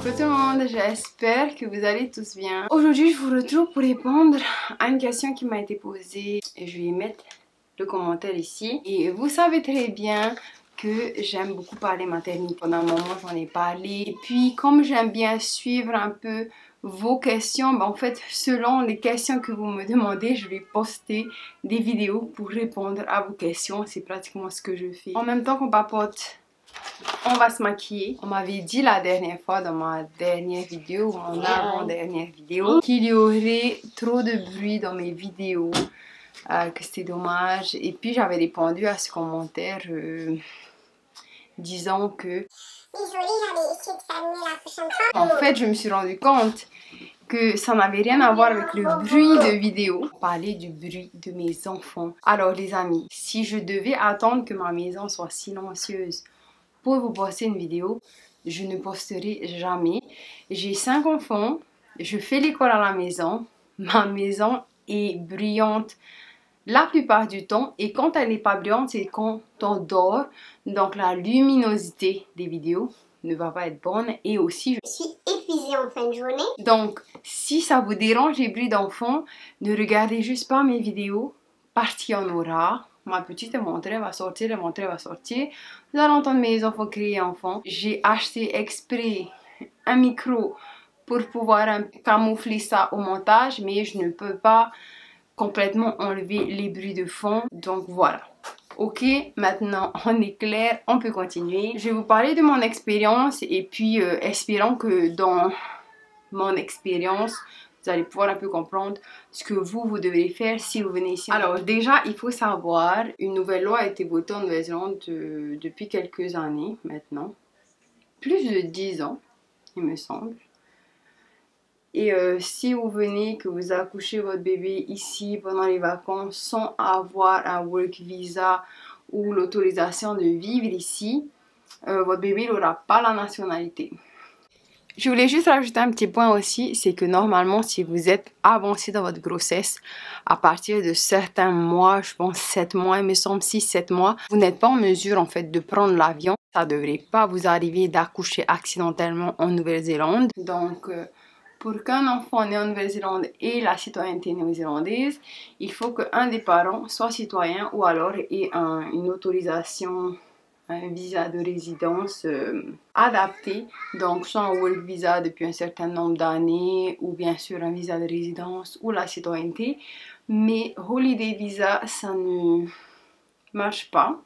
Coucou tout le monde, j'espère que vous allez tous bien. Aujourd'hui, je vous retrouve pour répondre à une question qui m'a été posée. Et je vais mettre le commentaire ici. Et vous savez très bien que j'aime beaucoup parler maternité. Pendant un moment, j'en ai parlé. Et puis, comme j'aime bien suivre un peu vos questions, en fait, selon les questions que vous me demandez, je vais poster des vidéos pour répondre à vos questions. C'est pratiquement ce que je fais. En même temps qu'on papote, on va se maquiller. On m'avait dit la dernière fois dans ma dernière vidéo, mon avant-dernière vidéo, qu'il y aurait trop de bruit dans mes vidéos, que c'était dommage. Et puis j'avais répondu à ce commentaire disant que... Désolée, j'allais essayer de faire mieux la prochaine fois. En fait, je me suis rendu compte que ça n'avait rien à voir avec le bruit de vidéo. Parler du bruit de mes enfants. Alors les amis, si je devais attendre que ma maison soit silencieuse pour vous poster une vidéo, je ne posterai jamais. J'ai 5 enfants, je fais l'école à la maison, ma maison est brillante la plupart du temps et quand elle n'est pas brillante, c'est quand on dort, donc la luminosité des vidéos ne va pas être bonne et aussi je suis épuisée en fin de journée. Donc si ça vous dérange les bruits d'enfants, ne regardez juste pas mes vidéos parce qu'il y en aura. Ma petite est montrée, elle va sortir, elle montrée, elle va sortir. Vous allez entendre mes enfants crier enfants. J'ai acheté exprès un micro pour pouvoir camoufler ça au montage, mais je ne peux pas complètement enlever les bruits de fond. Donc voilà. Ok, maintenant on est clair, on peut continuer. Je vais vous parler de mon expérience et puis espérons que dans mon expérience, vous allez pouvoir un peu comprendre ce que vous devrez faire si vous venez ici. Alors déjà, il faut savoir, une nouvelle loi a été votée en Nouvelle-Zélande depuis quelques années maintenant. Plus de 10 ans, il me semble. Et si vous venez, que vous accouchez votre bébé ici pendant les vacances sans avoir un work visa ou l'autorisation de vivre ici, votre bébé n'aura pas la nationalité. Je voulais juste rajouter un petit point aussi, c'est que normalement si vous êtes avancé dans votre grossesse, à partir de certains mois, je pense 7 mois, il me semble 6-7 mois, vous n'êtes pas en mesure en fait de prendre l'avion. Ça ne devrait pas vous arriver d'accoucher accidentellement en Nouvelle-Zélande. Donc pour qu'un enfant né en Nouvelle-Zélande ait la citoyenneté néo-zélandaise, il faut qu'un des parents soit citoyen ou alors ait une autorisation, un visa de résidence adapté, donc soit un work visa depuis un certain nombre d'années ou bien sûr un visa de résidence ou la citoyenneté, mais holiday visa ça ne marche pas.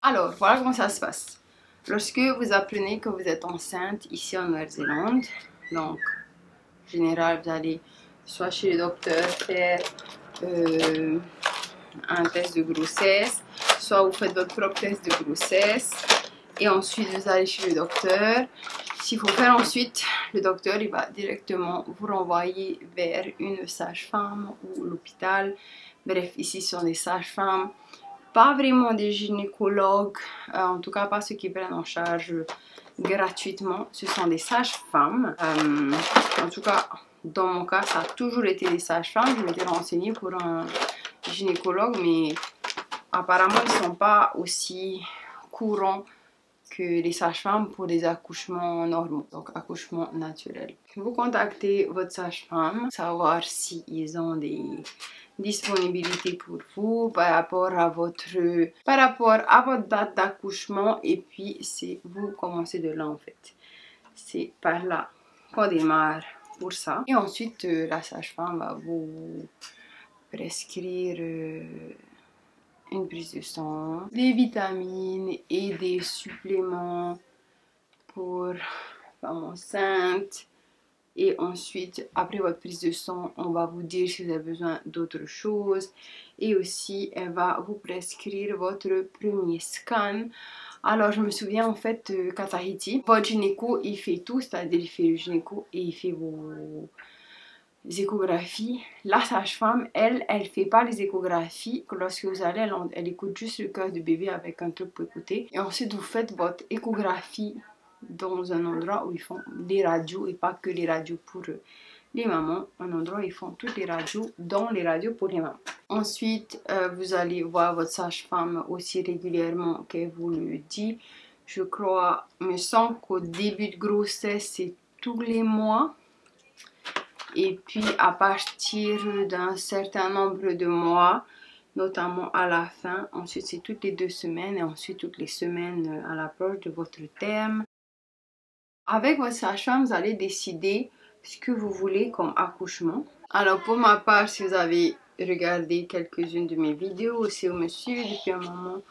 Alors voilà comment ça se passe. Lorsque vous apprenez que vous êtes enceinte ici en Nouvelle-Zélande, donc en général vous allez soit chez le docteur faire un test de grossesse, soit vous faites votre propre test de grossesse et ensuite vous allez chez le docteur. S'il faut faire ensuite, le docteur il va directement vous renvoyer vers une sage-femme ou l'hôpital. Bref, ici ce sont des sages-femmes, pas vraiment des gynécologues, en tout cas pas ceux qui prennent en charge gratuitement, ce sont des sages-femmes. En tout cas, dans mon cas, ça a toujours été des sages-femmes. Je m'étais renseignée pour un gynécologue, mais apparemment ils ne sont pas aussi courants que les sages-femmes pour des accouchements normaux, donc accouchements naturels. Vous contactez votre sage-femme, savoir s'ils ont des disponibilités pour vous par rapport à votre date d'accouchement, et puis c'est vous commencez de là en fait. C'est par là qu'on démarre pour ça. Et ensuite la sage-femme va vous prescrire une prise de sang, des vitamines et des suppléments pour femme enceinte. Et ensuite, après votre prise de sang, on va vous dire si vous avez besoin d'autre chose. Et aussi, elle va vous prescrire votre premier scan. Alors, je me souviens en fait qu'à Tahiti, votre gynéco, il fait tout. C'est-à-dire, il fait le gynéco et il fait vos échographies. La sage-femme, elle fait pas les échographies. Lorsque vous allez, elle écoute juste le cœur du bébé avec un truc pour écouter. Et ensuite, vous faites votre échographie dans un endroit où ils font des radios et pas que les radios pour les mamans, un endroit où ils font toutes les radios, dans les radios pour les mamans. Ensuite, vous allez voir votre sage-femme aussi régulièrement qu'elle vous le dit. Je crois, me semble qu'au début de grossesse, c'est tous les mois. Et puis à partir d'un certain nombre de mois, notamment à la fin, ensuite c'est toutes les 2 semaines et ensuite toutes les semaines à l'approche de votre terme. Avec votre sage-femme, vous allez décider ce que vous voulez comme accouchement. Alors pour ma part, si vous avez regardé quelques-unes de mes vidéos ou si vous me suivez depuis un moment,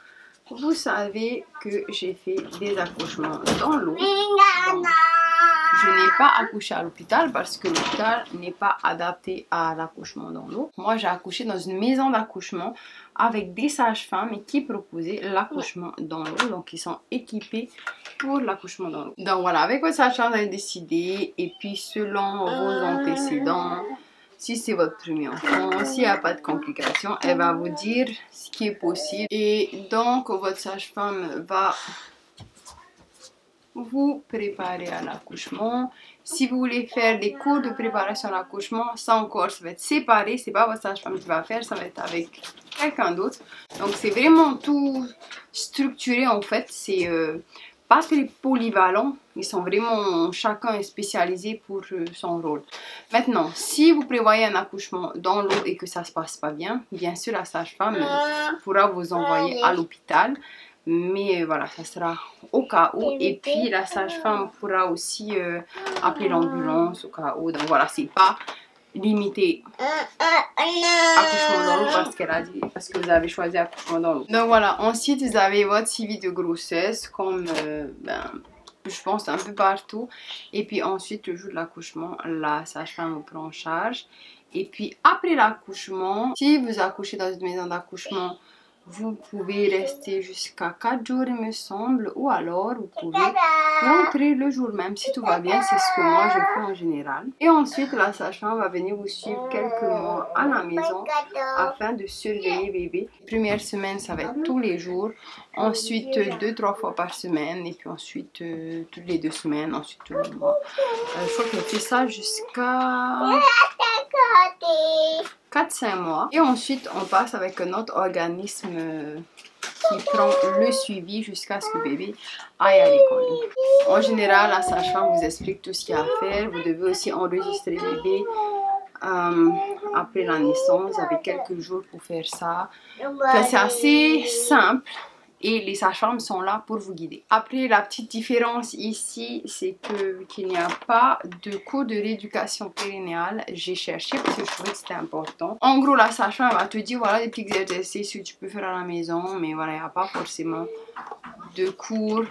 vous savez que j'ai fait des accouchements dans l'eau. Je n'ai pas accouché à l'hôpital parce que l'hôpital n'est pas adapté à l'accouchement dans l'eau. Moi, j'ai accouché dans une maison d'accouchement avec des sages-femmes qui proposaient l'accouchement dans l'eau. Donc, ils sont équipés pour l'accouchement dans l'eau. Donc, voilà, avec votre sage-femme, vous allez décider. Et puis, selon vos antécédents, si c'est votre premier enfant, s'il n'y a pas de complications, elle va vous dire ce qui est possible. Et donc, votre sage-femme va vous préparer à l'accouchement. Si vous voulez faire des cours de préparation à l'accouchement, ça encore, ça va être séparé. C'est pas votre sage-femme qui va faire, ça va être avec quelqu'un d'autre. Donc, c'est vraiment tout structuré en fait. C'est pas très polyvalent. Ils sont vraiment, chacun est spécialisé pour son rôle. Maintenant, si vous prévoyez un accouchement dans l'eau et que ça se passe pas bien, bien sûr la sage-femme pourra vous envoyer à l'hôpital. Mais voilà, ça sera au cas où. Et puis la sage-femme pourra aussi appeler l'ambulance au cas où. Donc voilà, c'est pas limité accouchement dans l'eau parce qu'elle a dit, parce que vous avez choisi accouchement dans l'eau. Donc voilà, ensuite vous avez votre suivi de grossesse comme je pense un peu partout. Et puis ensuite le jour de l'accouchement, la sage-femme vous prend en charge. Et puis après l'accouchement, si vous accouchez dans une maison d'accouchement, vous pouvez rester jusqu'à 4 jours il me semble, ou alors vous pouvez rentrer le jour même si tout va bien, c'est ce que moi je fais en général. Et ensuite la sage-femme va venir vous suivre quelques mois à la maison afin de surveiller bébé. Les premières semaines ça va être tous les jours, ensuite 2-3 fois par semaine et puis ensuite toutes les 2 semaines, ensuite tous les mois. Je crois qu'elle fait ça jusqu'à 4-5 mois. Et ensuite, on passe avec un autre organisme qui prend le suivi jusqu'à ce que bébé aille à l'école. En général, la sage-femme vous explique tout ce qu'il y a à faire. Vous devez aussi enregistrer bébé après la naissance. Vous avez quelques jours pour faire ça. Enfin, c'est assez simple. Et les sages-femmes sont là pour vous guider. Après, la petite différence ici, c'est qu'il n'y a pas de cours de rééducation périnéale. J'ai cherché parce que je trouvais que c'était important. En gros, la sage-femme va te dire, voilà, des petits exercices que tu peux faire à la maison. Mais voilà, il n'y a pas forcément de cours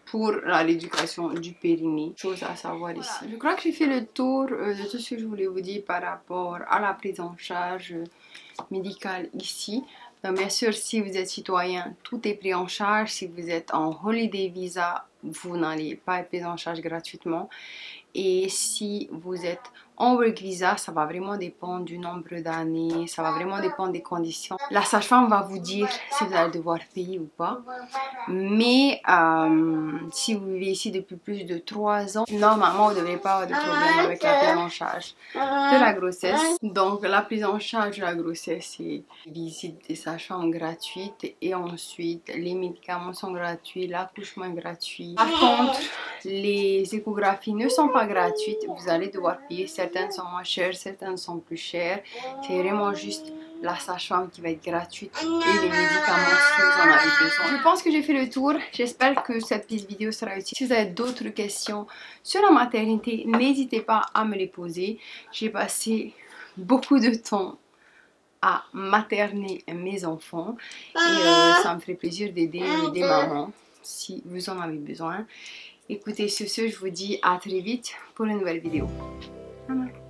pour la rééducation du périnée. Chose à savoir ici. Je crois que j'ai fait le tour de tout ce que je voulais vous dire par rapport à la prise en charge médicale ici. Donc bien sûr, si vous êtes citoyen, tout est pris en charge. Si vous êtes en holiday visa, vous n'allez pas être pris en charge gratuitement. Et si vous êtes en work visa, ça va vraiment dépendre du nombre d'années, ça va vraiment dépendre des conditions. La sage-femme va vous dire si vous allez devoir payer ou pas. Mais si vous vivez ici depuis plus de 3 ans, normalement vous ne devrez pas avoir de problème avec la prise en charge de la grossesse. Donc la prise en charge de la grossesse, c'est visite des sages-femmes gratuites et ensuite les médicaments sont gratuits, l'accouchement est gratuit. Par contre, les échographies ne sont pas gratuites, vous allez devoir payer. Certaines sont moins chères, certaines sont plus chères. C'est vraiment juste la sage-femme qui va être gratuite et les médicaments si vous en avez besoin. Je pense que j'ai fait le tour. J'espère que cette petite vidéo sera utile. Si vous avez d'autres questions sur la maternité, n'hésitez pas à me les poser. J'ai passé beaucoup de temps à materner mes enfants et ça me ferait plaisir d'aider des mamans si vous en avez besoin. Écoutez, sur ce, je vous dis à très vite pour une nouvelle vidéo. Bye bye.